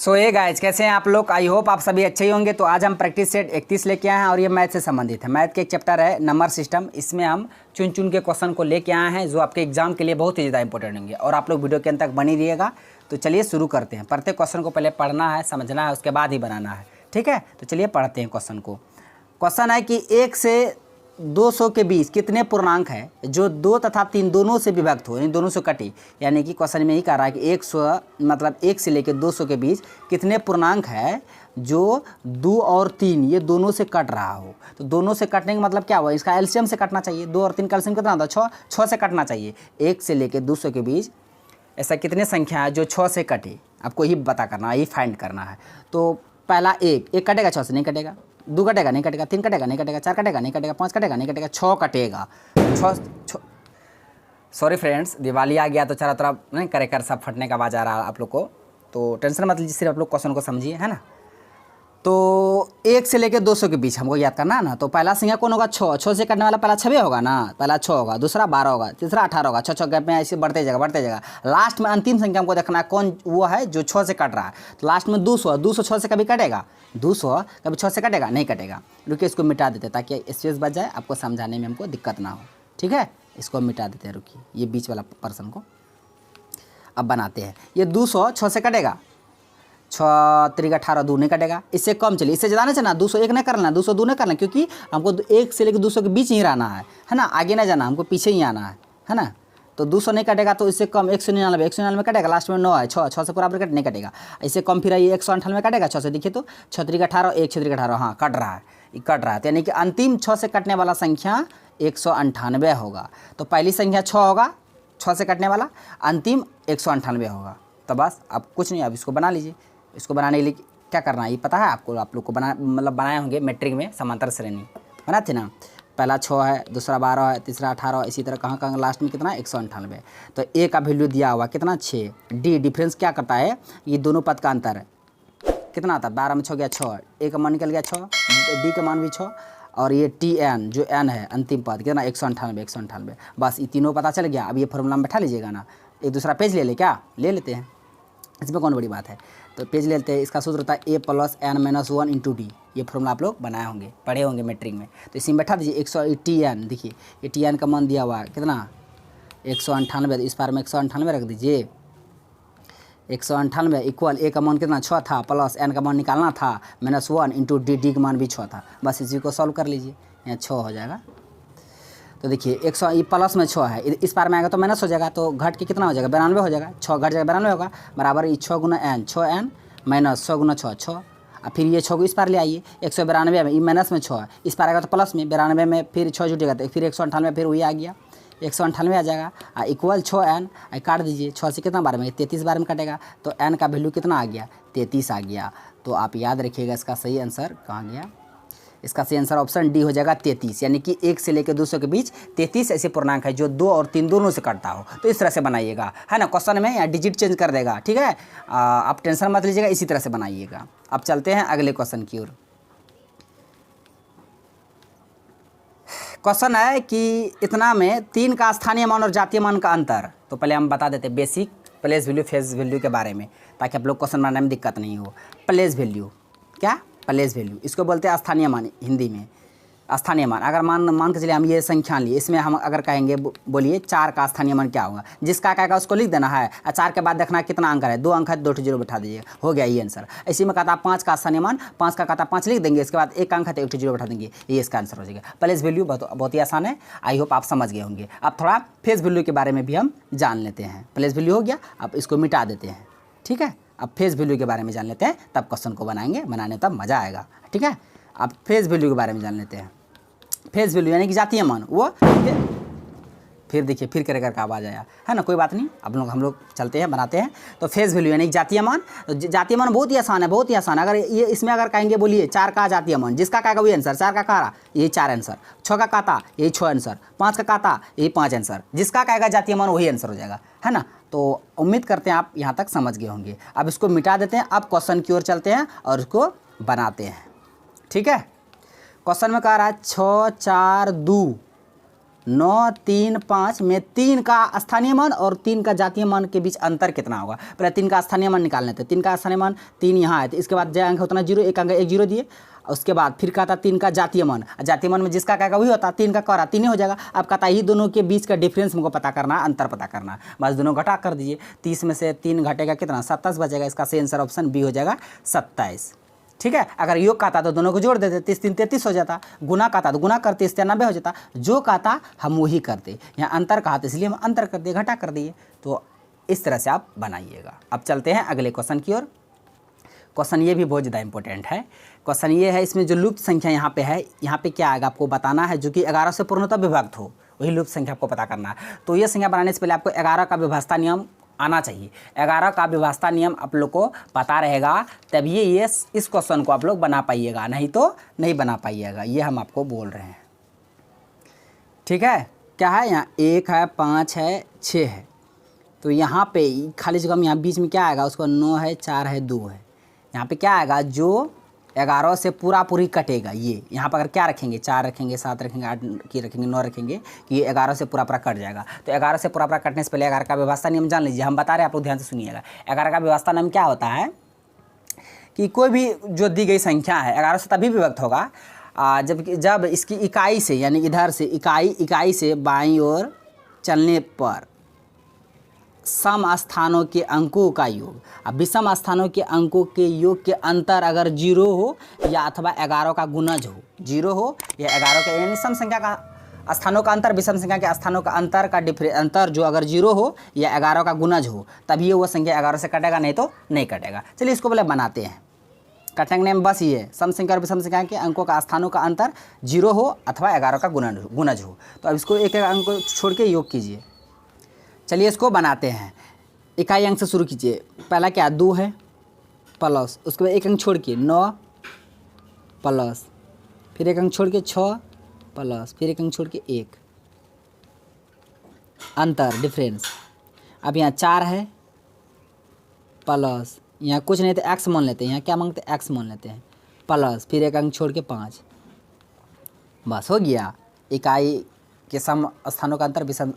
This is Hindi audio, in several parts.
सो ये गाइज कैसे हैं आप लोग। आई होप आप सभी अच्छे ही होंगे। तो आज हम प्रैक्टिस सेट 31 लेके आए हैं और ये मैथ से संबंधित है। मैथ के एक चैप्टर है नंबर सिस्टम। इसमें हम चुन चुन के क्वेश्चन को लेके आए हैं जो आपके एग्जाम के लिए बहुत ही ज़्यादा इंपॉर्टेंट होंगे और आप लोग वीडियो के अंत तक बनी रहिएगा। तो चलिए शुरू करते हैं। प्रत्येक क्वेश्चन को पहले पढ़ना है, समझना है, उसके बाद ही बनाना है। ठीक है, तो चलिए पढ़ते हैं क्वेश्चन को। क्वेश्चन है कि 1 से 200 के बीच कितने पूर्णांक है जो 2 तथा 3 दोनों से विभक्त हो, यानी दोनों से कटे। यानी कि क्वेश्चन में ही कह रहा है कि 100 मतलब 1 से लेकर 200 के बीच कितने पूर्णांक है जो 2 और 3 ये दोनों से कट रहा हो। तो दोनों से कटने का मतलब क्या हुआ, इसका एलसीएम से कटना चाहिए। 2 और 3 का एलसीएम कितना होता है? 6 से कटना चाहिए। 1 से लेकर 200 के बीच ऐसा कितने संख्या है जो 6 से कटे, आपको ही पता करना है, यही फाइंड करना है। तो पहला एक कटेगा, 6 से नहीं कटेगा। 2 कटेगा, नहीं कटेगा। 3 कटेगा, नहीं कटेगा। 4 कटेगा, नहीं कटेगा। 5 कटेगा, नहीं कटेगा। 6 कटेगा। 6 सॉरी फ्रेंड्स, दिवाली आ गया तो चारों तरफ नहीं करेकर सब फटने का आवाज़ आ रहा है आप लोग को, तो टेंशन मत लीजिए, सिर्फ आप लोग क्वेश्चन को समझिए, है ना। तो 1 से लेकर 200 के बीच हमको याद करना है ना। तो पहला संख्या कौन होगा? 6 से कटने वाला पहला 6 होगा ना, पहला 6 होगा, दूसरा 12 होगा, तीसरा 18 होगा। 6 गैप में ऐसे बढ़ते जाएगा। लास्ट में अंतिम संख्या हमको देखना है कौन वो है जो 6 से कट रहा है। तो लास्ट में 200 6 से कभी कटेगा? 200 कभी 6 से कटेगा? नहीं कटेगा। रुकिए, इसको मिटा देते ताकि स्पेस बच जाए, आपको समझाने में हमको दिक्कत ना हो। ठीक है, इसको मिटा देते हैं। रुकिए, ये बीच वाला पर्सन को अब बनाते हैं। ये 200 6 से कटेगा, 6 3 18 2 नहीं कटेगा। इससे कम चलिए, इससे ज़्यादा नहीं चलना। 201 नहीं करना, 202 नहीं करना, क्योंकि हमको 1 से लेकर 200 के बीच ही रहना है ना। आगे नहीं जाना, हमको पीछे ही आना है ना। तो 200 नहीं कटेगा, तो इससे कम 199 कटेगा। लास्ट में 9 है, 6 से पूरा कट नहीं कटेगा। इससे कम फिर ये 198 कटेगा 6 से। देखिए तो 6 3 18 1 6 3 18 हाँ कट रहा है, ये कट रहा है। तो यानी कि अंतिम 6 से कटने वाला संख्या 198 होगा। तो पहली संख्या 6 होगा, 6 से कटने वाला, अंतिम 198 होगा। तो बस अब कुछ नहीं, अब इसको बना लीजिए। इसको बनाने के लिए क्या करना है ये पता है आपको, आप लोग को बनाए होंगे मैट्रिक में समांतर श्रेणी बनाते ना। पहला 6 है, दूसरा 12 है, तीसरा 18, इसी तरह कहाँ लास्ट में कितना 198। तो ए का वैल्यू दिया हुआ कितना 6। डी डिफरेंस क्या करता है, ये दोनों पद का अंतर है कितना आता है। 12 में 6 गया 6, ए का मान निकल गया 6, डी का मान भी 6, और ये टी एन जो एन है अंतिम पद कितना 198। बस ये तीनों पता चल गया। अब ये फॉर्मूला में बैठा लीजिएगा ना। एक दूसरा पेज ले क्या ले लेते हैं, इसमें कौन बड़ी बात है। तो पेज ले लेते हैं। इसका सूत्र होता है a + n - 1 × d। ये फॉर्मूला आप लोग बनाए होंगे, पढ़े होंगे मैट्रिक में। तो इसी में बैठा दीजिए 100 टी एन। देखिए ये टी एन का मान दिया हुआ है कितना 198। इस बार में 198 रख दीजिए। 198 इक्वल ए का मान कितना 6 था, प्लस एन का मान निकालना था -1 × डी का मान भी 6 था। बस इसी को सॉल्व कर लीजिए, यहाँ 6 हो जाएगा। तो देखिए 100 ये प्लस में 6 है, इस बार में आएगा तो माइनस हो जाएगा, तो घट के कितना हो जाएगा 92 हो जाएगा। 6 घट जाएगा 92 होगा, बराबर ये 6 × n, 6n माइनस 6 × 6 6। और फिर ये 6 को इस पार ले आइए। 192 में ये माइनस में 6 है, इस पार आएगा तो प्लस में, 92 में फिर 6 जुटेगा तो फिर 198, फिर वही आ गया 198 आ जाएगा। इक्वल 6n काट दीजिए। 6 से कितना बार में 33 बार में कटेगा, तो n का वैल्यू कितना आ गया 33 आ गया। तो आप याद रखिएगा इसका सही आंसर कहाँ गया। इसका सही आंसर ऑप्शन डी हो जाएगा 33। यानी कि 1 से लेकर 200 के बीच 33 ऐसे पूर्णांक है जो 2 और 3 दोनों से कटता हो। तो इस तरह से बनाइएगा, है ना। क्वेश्चन में या डिजिट चेंज कर देगा, ठीक है। आप टेंशन मत लीजिएगा, इसी तरह से बनाइएगा। अब चलते हैं अगले क्वेश्चन की ओर। क्वेश्चन है कि इतना में 3 का स्थानीय मान और जातीय मान का अंतर। तो पहले हम बता देते basic place value face value के बारे में, ताकि आप लोग क्वेश्चन बनाने में दिक्कत नहीं हो। प्लेस वैल्यू क्या, प्लेस वैल्यू इसको बोलते हैं स्थानीय मान हिंदी में। स्थानीय मान अगर मान के चलिए हम ये संख्या लिए, इसमें हम अगर कहेंगे बोलिए 4 का स्थानीय मान क्या होगा, जिसका क्या उसको लिख देना है। 4 के बाद देखना है कितना अंक है, 2 अंक है, 2 0 बैठा दीजिए, हो गया ये आंसर। इसी में कहता 5 का स्थानीय मान, 5 का कहता 5 लिख देंगे, इसके बाद 1 अंक है तो 1 0 बैठा देंगे, ये इसका आंसर हो जाएगा। प्लेस वैल्यू बहुत ही आसान है, आई होप आप समझ गए होंगे। अब थोड़ा फेस वैल्यू के बारे में भी हम जान लेते हैं। प्लेस वैल्यू हो गया, अब इसको मिटा देते हैं, ठीक है। अब फेस वैल्यू के बारे में जान लेते हैं, तब क्वेश्चन को बनाएंगे, बनाने तब मज़ा आएगा, ठीक है। अब फेस वैल्यू के बारे में जान लेते हैं। फेस वैल्यू यानी कि जातीय मान, वो फिर देखिए फिर कर आवाज़ आया, है ना, कोई बात नहीं। अब हम लोग चलते हैं, बनाते हैं। तो फेस वैल्यू यानी कि जातीय मान। जातीय मान बहुत ही आसान है, बहुत ही आसान है। अगर ये इसमें अगर कहेंगे बोलिए 4 का जातीय मान, जिसका कहेगा वही आंसर। 4 का कहा यही 4 आंसर, 6 का कहता यही 6 आंसर, 5 का कहता यही 5 आंसर, जिसका कहेगा जातीय मान वही आंसर हो जाएगा, है ना। तो उम्मीद करते हैं आप यहाँ तक समझ गए होंगे। अब इसको मिटा देते हैं, अब क्वेश्चन की ओर चलते हैं और उसको बनाते हैं, ठीक है। क्वेश्चन में कह रहा है 6 4 2 9, 3, 5 में 3 का स्थानीय मान और 3 का जातीय मान के बीच अंतर कितना होगा। पहले 3 का स्थानीय मान निकाल लेते हैं। 3 का स्थानीय मान 3 यहाँ है, तो इसके बाद जो अंक उतना 0, एक अंक 1 0 दिए। उसके बाद फिर कहता 3 का जातीय मान, जातीय मान में जिसका क्या वही होता, 3 का करा 3 हो जाएगा। अब कहता ही दोनों के बीच का डिफरेंस हमको पता करना है, अंतर पता करना है। बस दोनों घटा कर दीजिए। 30 में से 3 घटेगा कितना, 27 बचेगा। इसका सही आंसर ऑप्शन बी हो जाएगा 27। ठीक है। अगर योग कहता तो दोनों को जोड़ देते, 30 3 33 हो जाता। गुना कहता तो गुना करते, 93 हो जाता। जो कहता हम वही करते। यहाँ अंतर कहा तो इसलिए हम अंतर कर दिए, घटा कर दिए। तो इस तरह से आप बनाइएगा। अब चलते हैं अगले क्वेश्चन की ओर। क्वेश्चन ये भी बहुत ज़्यादा इंपॉर्टेंट है। क्वेश्चन ये है, इसमें जो लुप्त संख्या यहाँ पे है, यहाँ पे क्या आएगा आपको बताना है, जो कि 11 से पूर्णतः विभक्त हो, वही लुप्त संख्या आपको पता करना है। तो ये संख्या बनाने से पहले आपको 11 का विभाज्यता नियम आना चाहिए। 11 का विभाज्यता नियम आप लोग को पता रहेगा, तभी ये इस क्वेश्चन को आप लोग बना पाइएगा, नहीं तो नहीं बना पाइएगा। ये हम आपको बोल रहे हैं। ठीक है। क्या है यहाँ, 1 है, 5 है, 6 है। तो यहाँ पे खाली जगह में यहाँ बीच में क्या आएगा, उसको 9 है, 4 है, 2 है। यहाँ पे क्या आएगा, जो 11 से पूरी कटेगा। ये यहाँ पर अगर क्या रखेंगे, 4 रखेंगे, 7 रखेंगे, 8 की रखेंगे, 9 रखेंगे, कि ये 11 से पूरा कट जाएगा। तो 11 से पूरा कटने से पहले 11 का व्यवस्था नियम जान लीजिए। हम बता रहे हैं, आप लोग ध्यान से सुनिएगा। 11 का व्यवस्था नियम क्या होता है कि कोई भी जो दी गई संख्या है 11 से तभी विभक्त होगा जब इसकी इकाई से, यानी इधर से इकाई से बाईं ओर चलने पर सम स्थानों के अंकों का योग, अब विषम स्थानों के अंकों के योग के अंतर अगर 0 हो या अथवा 11 का गुणज हो, 0 हो या 11 का, यानी सम संख्या का स्थानों का अंतर विषम संख्या के स्थानों का अंतर का अंतर जो अगर 0 हो या 11 का गुणज हो, तभी वो संख्या 11 से कटेगा, नहीं तो नहीं कटेगा। चलिए इसको पहले बनाते हैं। कटने का नियम बस ये, सम संख्या और विषम संख्या के अंकों का स्थानों का अंतर 0 हो अथवा 11 का गुणज हो। तो अब इसको एक एक अंक को छोड़ के योग कीजिए। चलिए इसको बनाते हैं। इकाई अंक से शुरू कीजिए। पहला क्या, 2 है, प्लस, उसके बाद एक अंक छोड़ के 9 प्लस, फिर एक अंक छोड़ के 6 प्लस, फिर एक अंक छोड़ के 1, अंतर डिफरेंस। अब यहाँ 4 है प्लस, यहाँ कुछ नहीं तो x मान लेते हैं, यहाँ क्या मांगते हैं, x मान लेते हैं, प्लस, फिर एक अंक छोड़ के 5। बस हो गया। इकाई के सम स्थानों का अंतर विषम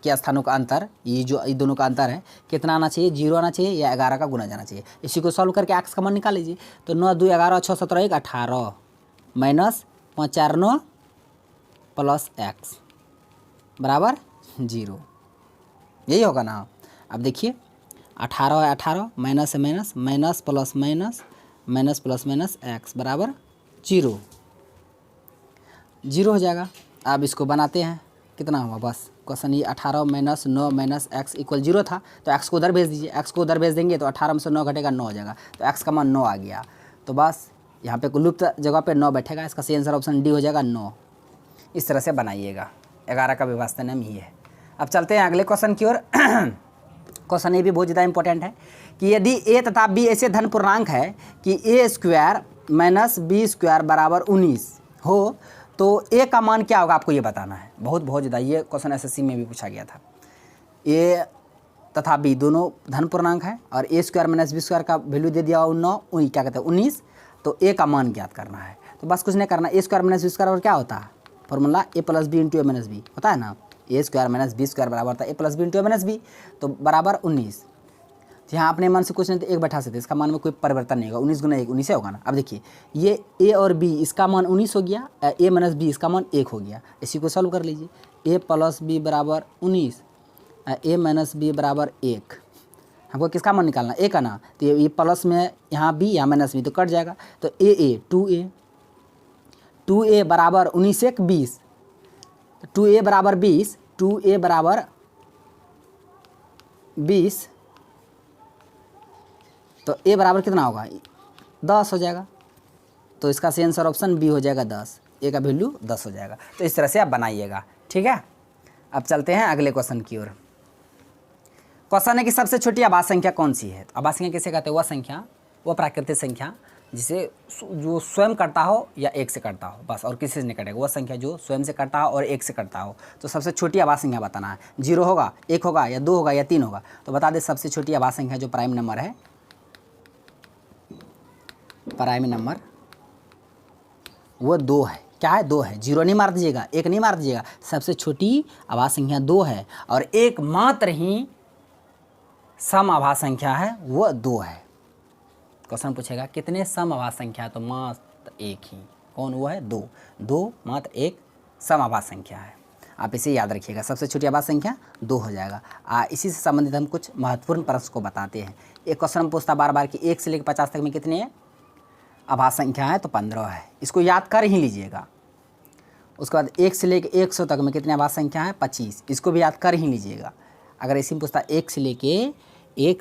के स्थानों का अंतर, ये जो ये दोनों का अंतर है, कितना आना चाहिए, 0 आना चाहिए या 11 का गुना जाना चाहिए। इसी को सॉल्व करके x का मान निकाल लीजिए। तो 9 2 11 6 17 1 18 माइनस 5 4 9 प्लस x बराबर 0, यही होगा ना। अब देखिए 18 है, 18 माइनस है minus, minus plus minus, minus plus minus x बराबर 0 हो जाएगा। अब इसको बनाते हैं, कितना हुआ, बस क्वेश्चन ये 18 माइनस 9 माइनस x इक्वल 0 था, तो x को उधर भेज दीजिए। x को उधर भेज देंगे तो 18 में से 9 घटेगा, 9 हो जाएगा। तो x का मान 9 आ गया। तो बस यहाँ पे लुप्त जगह पे 9 बैठेगा। इसका सही आंसर ऑप्शन डी हो जाएगा 9। इस तरह से बनाइएगा। 11 का व्यवस्था नियम ये है। अब चलते हैं अगले क्वेश्चन की ओर। क्वेश्चन ये भी बहुत ज़्यादा इंपॉर्टेंट है कि यदि a तथा b ऐसे धन पूर्णांक है कि a² माइनस b² बराबर 19 हो, तो a का मान क्या होगा, आपको ये बताना है। बहुत ज़्यादा ये क्वेश्चन एसएससी में भी पूछा गया था। a तथा b दोनों धन पूर्णांक है और a² माइनस b² का वैल्यू दे दिया 9, क्या कहते हैं 19। तो a का मान ज्ञात करना है। तो बस कुछ नहीं करना, a² माइनस b² और क्या होता है formula, a plus b into a minus b होता है ना। a² माइनस b² बराबर था a plus b into a minus b, तो बराबर 19। यहाँ अपने मन से कुछ नहीं तो 1 बैठा सकते, इसका मान में कोई परिवर्तन नहीं होगा। 19 गुना 1 19 होगा ना। अब देखिए ये a और b, इसका मान 19 हो गया, a माइनस b इसका मान 1 हो गया। इसी को सॉल्व कर लीजिए। a प्लस b बराबर 19, a माइनस b बराबर 1। हमको किसका मान निकालना, a का ना। तो ये प्लस में यहाँ b यहाँ माइनस b तो कट जाएगा। तो a 2a बराबर 19 1 20, 2a बराबर 20, 2a बराबर 20, तो a बराबर कितना होगा, 10 हो जाएगा। तो इसका सही आंसर ऑप्शन बी हो जाएगा 10। a का वैल्यू 10 हो जाएगा। तो इस तरह से आप बनाइएगा, ठीक है। अब चलते हैं अगले क्वेश्चन की ओर। क्वेश्चन है कि सबसे छोटी आभाज्य संख्या कौन सी है। आभाज्य संख्या किसे कहते हैं, वह संख्या, वह प्राकृतिक संख्या जिसे जो स्वयं करता हो या 1 से करता हो, बस और किसी से नहीं कटेगा। वह संख्या जो स्वयं से करता हो और 1 से करता हो। तो सबसे छोटी आभाज्य संख्या बताना है। 0 होगा, 1 होगा या 2 होगा या 3 होगा। तो बता दें सबसे छोटी आभाज्य संख्या जो प्राइम नंबर है, प्राइम नंबर वो 2 है। क्या है, 2 है। 0 नहीं मार दीजिएगा, 1 नहीं मार दीजिएगा, सबसे छोटी आभास संख्या 2 है और एकमात्र ही सम आभास संख्या है वो 2 है। क्वेश्चन पूछेगा कितने सम आभास संख्या, तो मात्र एक ही। कौन वो है, 2। 2 मात्र एक सम आभास संख्या है। आप इसे याद रखिएगा, सबसे छोटी आभास संख्या 2 हो जाएगा। इसी से संबंधित हम कुछ महत्वपूर्ण प्रश्न को बताते हैं। एक क्वेश्चन पूछता बार बार कि 1 से लेकर 50 तक में कितने आभास संख्या है, तो 15 है। इसको याद कर ही लीजिएगा। उसके बाद 1 से लेकर 100 तक में कितने आभास संख्या है, 25। इसको भी याद कर ही लीजिएगा। अगर इसी में पूछता 1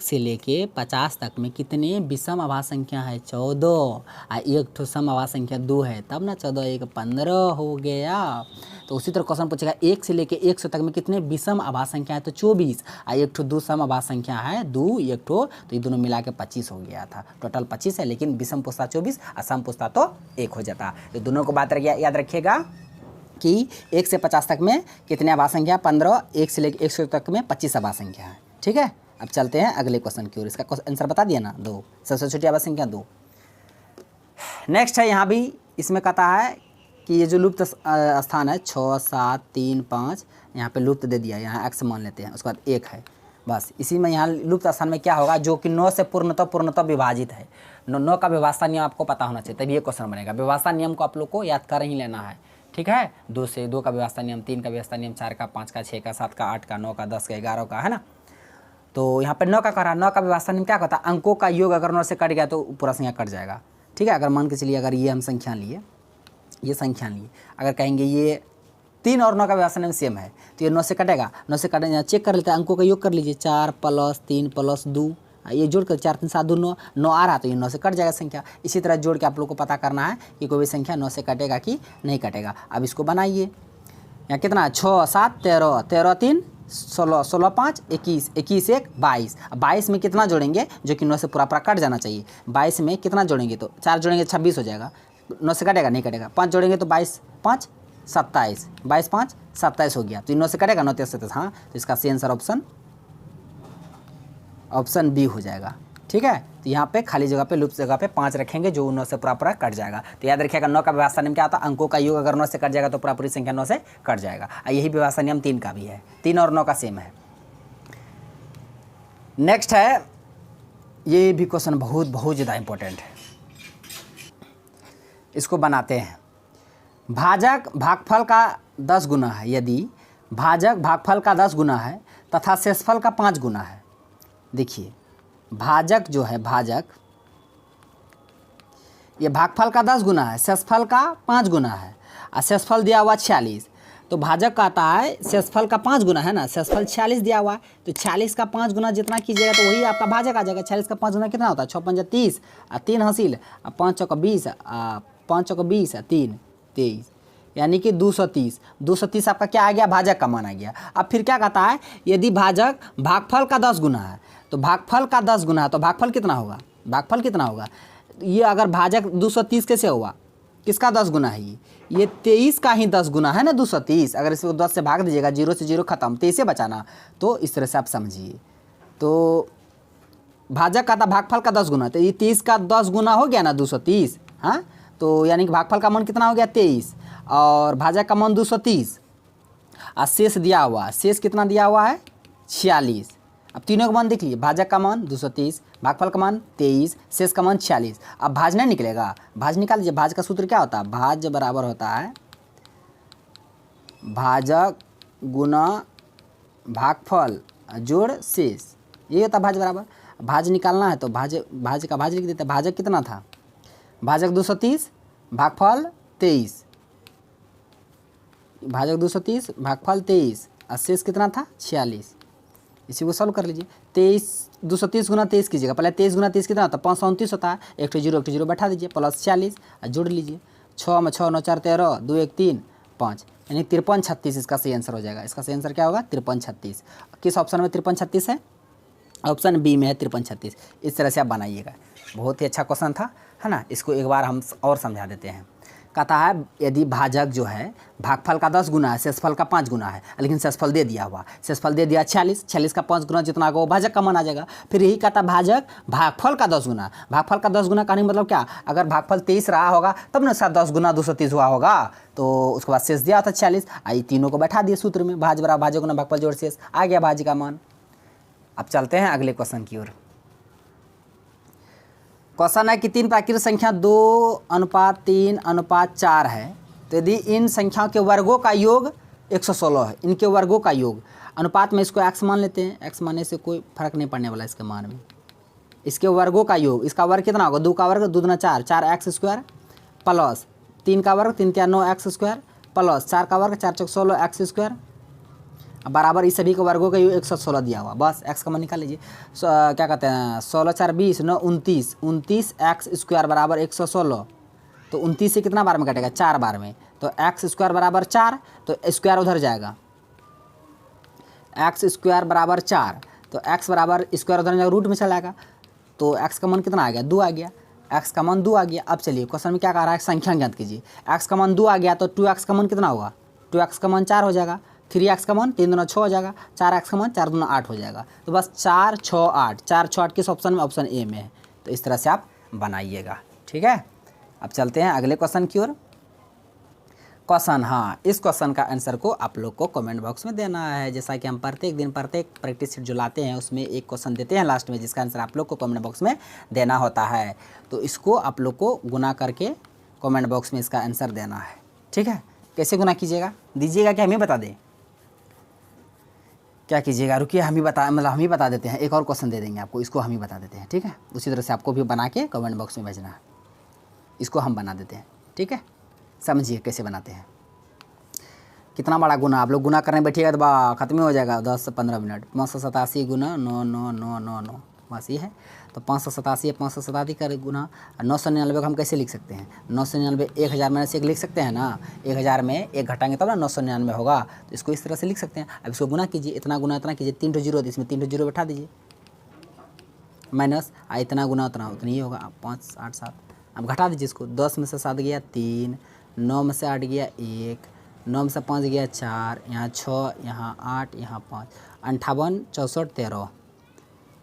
से लेके 50 तक में कितने विषम आभास संख्या है, 14। एक ठो सम आभास संख्या 2 है, तब ना 14 1 15 हो गया। तो उसी तरह क्वेश्चन पूछेगा 1 से लेके 100 तक में कितने विषम आभास संख्या है, तो 24। एक ठो 2 सम आभास संख्या है, 2 एक ठो, तो ये दोनों मिला के 25 हो गया था। टोटल 25 है, लेकिन विषम पूछता 24 और सम पूछता तो 1 हो जाता। तो दोनों को बात याद रखिएगा कि 1 से 50 तक में कितने आभास संख्या, 15। 1 से लेकर 100 तक में 25 आभास संख्या है। ठीक है, अब चलते हैं अगले क्वेश्चन की ओर। इसका आंसर बता दिया ना, 2। सबसे छोटी आभास संख्या 2। नेक्स्ट है, यहाँ भी इसमें कहता है कि ये जो लुप्त स्थान है 6 7 3 5, यहाँ पे लुप्त दे दिया, यहाँ x मान लेते हैं। उसके बाद 1 है, बस इसी में यहाँ लुप्त स्थान में क्या होगा, जो कि 9 से पूर्णतः विभाजित है। 9 का व्यवस्था नियम आपको पता होना चाहिए, तभी ये क्वेश्चन बनेगा। व्यवस्था नियम को आप लोग को याद कर ही लेना है। ठीक है, 2 से 2 का व्यवस्था नियम, 3 का व्यवस्था नियम, 4 का, 5 का, 6 का, 7 का, 8 का, 9 का, 10 का, 11 का, है ना। तो यहाँ पे 9 का करा, 9 का व्यवस्था नियम क्या कहता है, अंकों का योग अगर 9 से कट गया तो पूरा संख्या कट जाएगा। ठीक है, अगर मान के चलिए अगर ये हम संख्या लिए, ये संख्या लिए, अगर कहेंगे ये 3 और 9 का व्यवस्था नियम सेम है, तो ये 9 से कटेगा। 9 से कटेगा, चेक कर लेते हैं, अंकों का योग कर लीजिए, 4 + 3 + 2, ये जोड़ कर 4 3 7 2 9, 9 आ रहा तो ये 9 से कट जाएगा संख्या। इसी तरह जोड़ के आप लोग को पता करना है कि कोई भी संख्या 9 से कटेगा कि नहीं कटेगा। अब इसको बनाइए, यहाँ कितना है, 6 7 13, 13 3 16, 16 5 21, 21 1 22। 22 में कितना जोड़ेंगे जो कि 9 से पूरा कट जाना चाहिए। 22 में कितना जोड़ेंगे, तो 4 जोड़ेंगे 26 हो जाएगा। 9 से कटेगा, नहीं कटेगा। 5 जोड़ेंगे तो 22 5 27, 22 5 27 हो गया। तो 9 से कटेगा, 9 3 27। हाँ, तो इसका सही आंसर ऑप्शन बी हो जाएगा। ठीक है, तो यहाँ पे खाली जगह पे, लुप्त जगह पे 5 रखेंगे जो 9 से पूरा कट जाएगा। तो याद रखिएगा 9 का व्यवस्था नियम क्या होता है, अंकों का योग अगर 9 से कट जाएगा तो पूरी संख्या 9 से कट जाएगा। यही व्यवस्था नियम 3 का भी है, 3 और 9 का सेम है। नेक्स्ट है, ये भी क्वेश्चन बहुत ज़्यादा इंपॉर्टेंट है, इसको बनाते हैं। भाजक भागफल का 10 गुना है, यदि भाजक भागफल का 10 गुना है तथा शेषफल का 5 गुना है। देखिए भाजक जो है, भाजक ये भागफल का 10 गुना है, शेषफल का 5 गुना है, और शेषफल दिया हुआ 46। तो भाजक का आता है शेषफल का 5 गुना है ना, शेषफल 46 दिया हुआ है, तो 40 का 5 गुना जितना कीजिएगा तो वही आपका भाजक आ जाएगा। 40 का 5 गुना कितना होता है, 6 5 30, 3 हासिल, 5 चौका 20, 5 चौका 20, 3 23, यानी कि 230। 230 आपका क्या आ गया, भाजक का मान आ गया। अब फिर क्या कहता है, यदि भाजक भागफल का 10 गुना है, तो भागफल का 10 गुना है, तो भागफल कितना होगा, भागफल कितना होगा। ये अगर भाजक 230 कैसे हुआ, किसका 10 गुना है, ये 23 का ही 10 गुना है ना 230। अगर इसको 10 से भाग दीजिएगा, 0 से 0 खत्म, 23 से बचाना, तो इस तरह से आप समझिए। तो भाजक का था भागफल का 10 गुना, तो ये 30 का 10 गुना हो गया ना 230। हाँ, तो यानी कि भागफल का मान कितना हो गया 23, और भाजक का मान 230, और शेष दिया हुआ, शेष कितना दिया हुआ है 46। अब तीनों का मान देख लीजिए, भाजक का मान 230, भागफल का मान 23, शेष का मान 46। अब भाज नहीं निकलेगा, भाज निकाल लीजिए। भाज का सूत्र क्या होता है, भाज बराबर होता है भाजक गुना भागफल जोड़ शेष, ये होता है भाज बराबर। भाज निकालना है तो भाज का भाज लिख देते हैं। भाजक कितना था, भाजक 230, भागफल 23, भाजक 230, भागफल 23, और शेष कितना था 46। इसी को सॉल्व कर लीजिए। 230 गुना 23 कीजिएगा, पहले 23 गुना 23 कितना होता है 529 होता है। एक तो जीरो बैठा दीजिए, प्लस 46 और जोड़ लीजिए। 6 में 6 9 4 13, 2 1 3 5, यानी 53 36 इसका सही आंसर हो जाएगा। इसका सही आंसर क्या होगा 53 36। किस ऑप्शन में 53 36 है, ऑप्शन बी में है 53 36। इस तरह से आप बनाइएगा। बहुत ही अच्छा क्वेश्चन था, है ना। इसको एक बार हम और समझा देते हैं। कहता है यदि भाजक जो है भागफल का 10 गुना है, शेषफल का 5 गुना है, लेकिन शेषफल दे दिया हुआ, शेषफल दे दिया 46, 46 का 5 गुना जितना होगा वो भाजक का मान आ जाएगा। फिर यही कहता भाजक भागफल का 10 गुना, भागफल का 10 गुना कहने मतलब क्या, अगर भागफल 23 रहा होगा तब ना साथ 10 गुना 230 हुआ होगा, तो उसके बाद शेष दिया था 46, आई तीनों को बैठा दिए सूत्र में, भाज बराबर भाजक गुना भागफल जोड़ शेष, आ गया भाज्य का मान। अब चलते हैं अगले क्वेश्चन की ओर। क्वेश्चन है कि 3 प्राकृतिक संख्या 2:3:4 है, तो यदि इन संख्याओं के वर्गों का योग 116 है, इनके वर्गों का योग, अनुपात में इसको x मान लेते हैं, x मानने से कोई फर्क नहीं पड़ने वाला इसके मान में, इसके वर्गों का योग, इसका वर्ग कितना होगा, 2 का वर्ग 2 दूना 4, 4x² प्लस 3 का वर्ग 3 × 9x² प्लस 4 का वर्ग 4 × 16x² बराबर इस सभी के वर्गों का योग 116 दिया हुआ। बस x का मान निकाल लीजिए, क्या कहते हैं 16 4 20 9 29, 29x² बराबर 116, तो 29 से कितना बार में कटेगा, 4 बार में, तो x² बराबर 4, तो स्क्वायर उधर जाएगा, x² बराबर 4, तो x बराबर स्क्वायर उधर जाएगा, रूट में चला जाएगा, तो x का मान कितना आ गया, 2 आ गया, x का मान 2 आ गया। अब चलिए क्वेश्चन में क्या कह रहा है, संख्या ज्ञात कीजिए, x का मान 2 आ गया तो 2x का मान कितना होगा, 2x का मान 4 हो जाएगा, 3x का मान 3 दूना 6 हो जाएगा, 4x का मान 4 दूना 8 हो जाएगा, तो बस 4 6 8, 4 6 8 किस ऑप्शन में, ऑप्शन ए में है, तो इस तरह से आप बनाइएगा। ठीक है, अब चलते हैं अगले क्वेश्चन की ओर। क्वेश्चन, हाँ इस क्वेश्चन का आंसर को आप लोग को कमेंट बॉक्स में देना है, जैसा कि हम प्रत्येक दिन प्रत्येक प्रैक्टिस सेट जो लाते हैं उसमें एक क्वेश्चन देते हैं लास्ट में, जिसका आंसर आप लोग को कमेंट बॉक्स में देना होता है, तो इसको आप लोग को गुना करके कमेंट बॉक्स में इसका आंसर देना है। ठीक है, कैसे गुना कीजिएगा, दीजिएगा कि हम ही बता दें, क्या कीजिएगा, रुकिए हम ही बता देते हैं, एक और क्वेश्चन दे देंगे आपको, इसको हम ही बता देते हैं। ठीक है, उसी तरह से आपको भी बना के कमेंट बॉक्स में भेजना है, इसको हम बना देते हैं। ठीक है, समझिए कैसे बनाते हैं, कितना बड़ा गुना, आप लोग गुना करने बैठिएगा तो खत्म ही हो जाएगा 10 से 15 मिनट। 587 गुना 9 9 9 9 9, बस ये है, तो 587 587 का गुना, 999 को हम कैसे लिख सकते हैं, 999 1000 में से एक लिख सकते हैं ना, 1000 में एक घटाएंगे तब ना 999 होगा, तो इसको इस तरह से लिख सकते हैं। अब इसको गुना कीजिए, इतना गुना इतना कीजिए, 3 0 इसमें 3 0 बैठा दीजिए, माइनस इतना गुना उतना उतनी ही होगा, 5 8 7, अब घटा दीजिए इसको, 10 में से 7 गया 3, 9 में से 8 गया 1, 9 में से 5 गया 4, यहाँ 6, यहाँ 8, यहाँ 5, 58 64 13,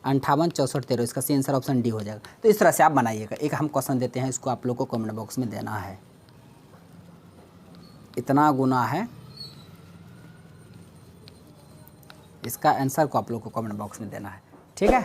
58 64 13, इसका सी आंसर ऑप्शन डी हो जाएगा। तो इस तरह से आप बनाइएगा। एक हम क्वेश्चन देते हैं, इसको आप लोग को कमेंट बॉक्स में देना है, इतना गुना है, इसका आंसर को आप लोग को कमेंट बॉक्स में देना है। ठीक है,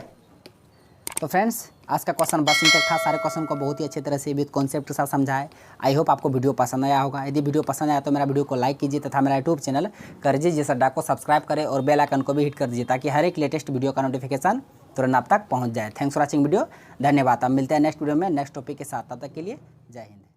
तो फ्रेंड्स आज का क्वेश्चन बस इन तक था। सारे क्वेश्चन को बहुत ही अच्छी तरह से विद कॉन्सेप्ट के साथ समझाए। आई होप आपको वीडियो पसंद आया होगा। यदि वीडियो पसंद आया तो मेरा वीडियो को लाइक कीजिए तथा मेरा यूट्यूब चैनल करजी जी अड्डा को सब्सक्राइब करें और बेल आइकन को भी हिट कर दीजिए, ताकि हर एक लेटेस्ट वीडियो का नोटिफिकेशन तुरंत आप तक पहुँच जाए। थैंक्स फॉर वॉचिंग वीडियो, धन्यवाद। अब मिलते हैं नेक्स्ट वीडियो में नेक्स्ट टॉपिक के साथ, तब तक के लिए जय हिंद।